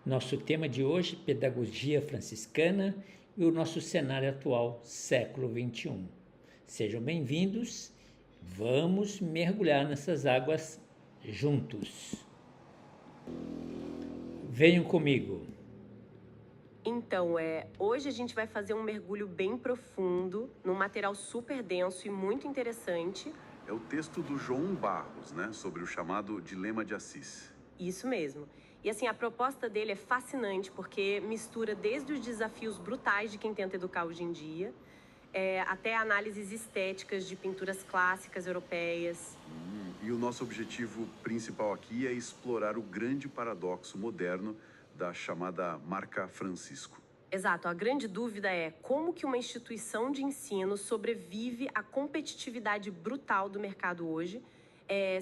Nosso tema de hoje, pedagogia franciscana e o nosso cenário atual, século XXI. Sejam bem-vindos, vamos mergulhar nessas águas juntos. Venham comigo. Então, hoje a gente vai fazer um mergulho bem profundo, num material super denso e muito interessante. É o texto do João Barros, né, sobre o chamado Dilema de Assis. Isso mesmo. E assim, a proposta dele é fascinante, porque mistura desde os desafios brutais de quem tenta educar hoje em dia, até análises estéticas de pinturas clássicas europeias. E o nosso objetivo principal aqui é explorar o grande paradoxo moderno da chamada marca Francisco. Exato, a grande dúvida é como que uma instituição de ensino sobrevive à competitividade brutal do mercado hoje,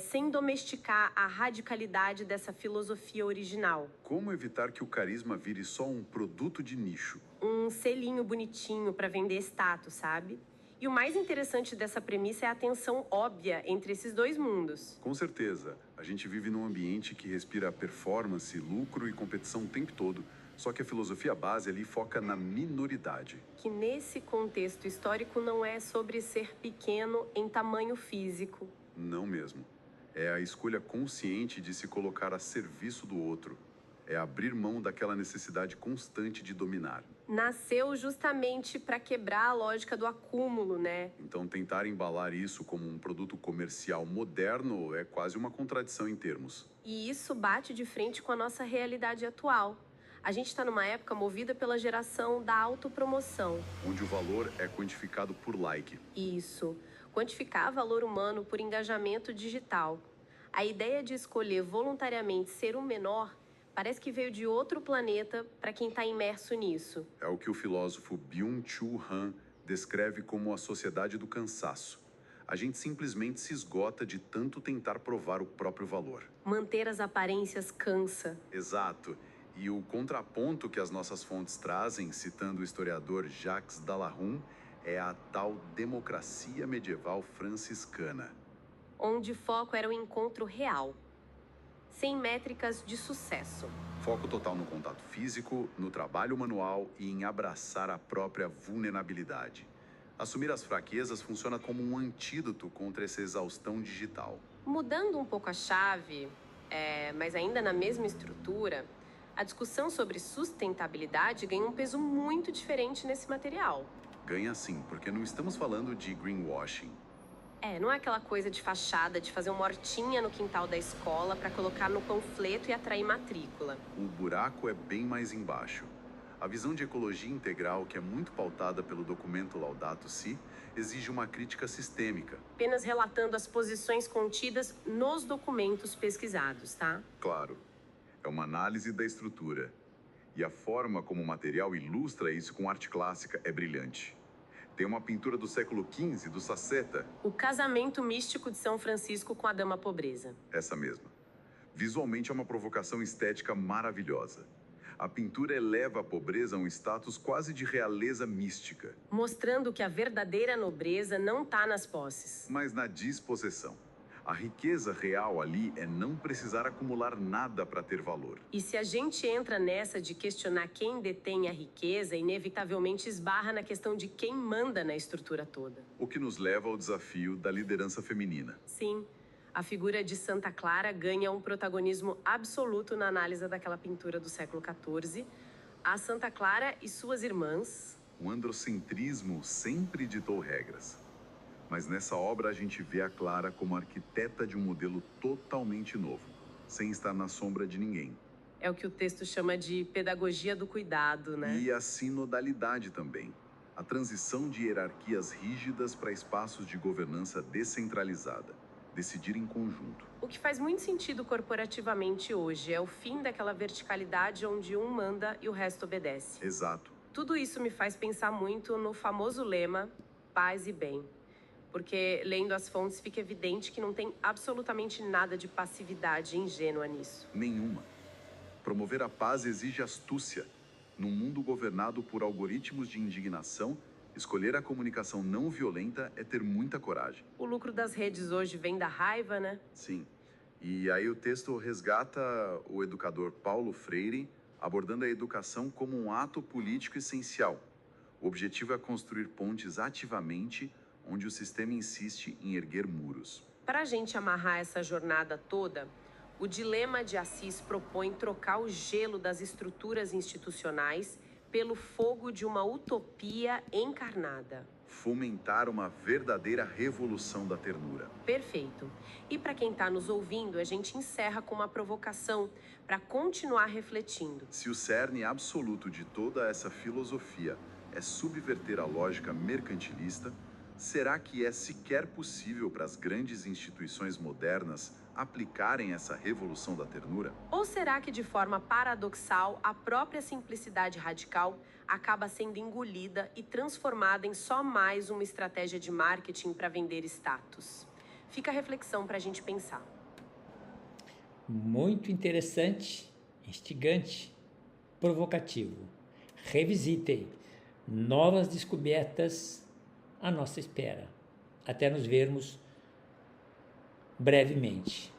sem domesticar a radicalidade dessa filosofia original. Como evitar que o carisma vire só um produto de nicho? Um selinho bonitinho para vender status, sabe? E o mais interessante dessa premissa é a tensão óbvia entre esses dois mundos. Com certeza, a gente vive num ambiente que respira performance, lucro e competição o tempo todo, só que a filosofia base ali foca na minoridade. Que nesse contexto histórico não é sobre ser pequeno em tamanho físico. Não mesmo. É a escolha consciente de se colocar a serviço do outro. É abrir mão daquela necessidade constante de dominar. Nasceu justamente para quebrar a lógica do acúmulo, né? Então, tentar embalar isso como um produto comercial moderno é quase uma contradição em termos. E isso bate de frente com a nossa realidade atual. A gente está numa época movida pela geração da autopromoção. Onde o valor é quantificado por like. Isso. Quantificar valor humano por engajamento digital. A ideia de escolher voluntariamente ser o menor parece que veio de outro planeta para quem está imerso nisso. É o que o filósofo Byung-Chul Han descreve como a sociedade do cansaço. A gente simplesmente se esgota de tanto tentar provar o próprio valor. Manter as aparências cansa. Exato. E o contraponto que as nossas fontes trazem, citando o historiador Jacques Dallaroum, é a tal democracia medieval franciscana. Onde o foco era o encontro real, sem métricas de sucesso. Foco total no contato físico, no trabalho manual e em abraçar a própria vulnerabilidade. Assumir as fraquezas funciona como um antídoto contra essa exaustão digital. Mudando um pouco a chave, mas ainda na mesma estrutura, a discussão sobre sustentabilidade ganha um peso muito diferente nesse material. Ganha sim, porque não estamos falando de greenwashing. Não é aquela coisa de fachada, de fazer uma hortinha no quintal da escola para colocar no panfleto e atrair matrícula. O buraco é bem mais embaixo. A visão de ecologia integral, que é muito pautada pelo documento Laudato Si, exige uma crítica sistêmica. Apenas relatando as posições contidas nos documentos pesquisados, tá? Claro, é uma análise da estrutura. E a forma como o material ilustra isso com arte clássica é brilhante. Tem uma pintura do século XV, do Saceta. O casamento místico de São Francisco com a Dama Pobreza. Essa mesma. Visualmente é uma provocação estética maravilhosa. A pintura eleva a pobreza a um status quase de realeza mística. Mostrando que a verdadeira nobreza não está nas posses, mas na dispossessão. A riqueza real ali é não precisar acumular nada para ter valor. E se a gente entra nessa de questionar quem detém a riqueza, inevitavelmente esbarra na questão de quem manda na estrutura toda. O que nos leva ao desafio da liderança feminina. Sim, a figura de Santa Clara ganha um protagonismo absoluto na análise daquela pintura do século XIV. A Santa Clara e suas irmãs. O androcentrismo sempre ditou regras. Mas nessa obra a gente vê a Clara como arquiteta de um modelo totalmente novo, sem estar na sombra de ninguém. É o que o texto chama de pedagogia do cuidado, né? E a sinodalidade também. A transição de hierarquias rígidas para espaços de governança descentralizada. Decidir em conjunto. O que faz muito sentido corporativamente hoje é o fim daquela verticalidade onde um manda e o resto obedece. Exato. Tudo isso me faz pensar muito no famoso lema paz e bem. Porque, lendo as fontes, fica evidente que não tem absolutamente nada de passividade ingênua nisso. Nenhuma. Promover a paz exige astúcia. Num mundo governado por algoritmos de indignação, escolher a comunicação não violenta é ter muita coragem. O lucro das redes hoje vem da raiva, né? Sim. E aí o texto resgata o educador Paulo Freire abordando a educação como um ato político essencial. O objetivo é construir pontes ativamente, onde o sistema insiste em erguer muros. Para a gente amarrar essa jornada toda, o Dilema de Assis propõe trocar o gelo das estruturas institucionais pelo fogo de uma utopia encarnada. Fomentar uma verdadeira revolução da ternura. Perfeito. E para quem está nos ouvindo, a gente encerra com uma provocação para continuar refletindo. Se o cerne absoluto de toda essa filosofia é subverter a lógica mercantilista, será que é sequer possível para as grandes instituições modernas aplicarem essa revolução da ternura? Ou será que, de forma paradoxal, a própria simplicidade radical acaba sendo engolida e transformada em só mais uma estratégia de marketing para vender status? Fica a reflexão para a gente pensar. Muito interessante, instigante, provocativo. Revisitem. Novas descobertas à nossa espera. Até nos vermos brevemente.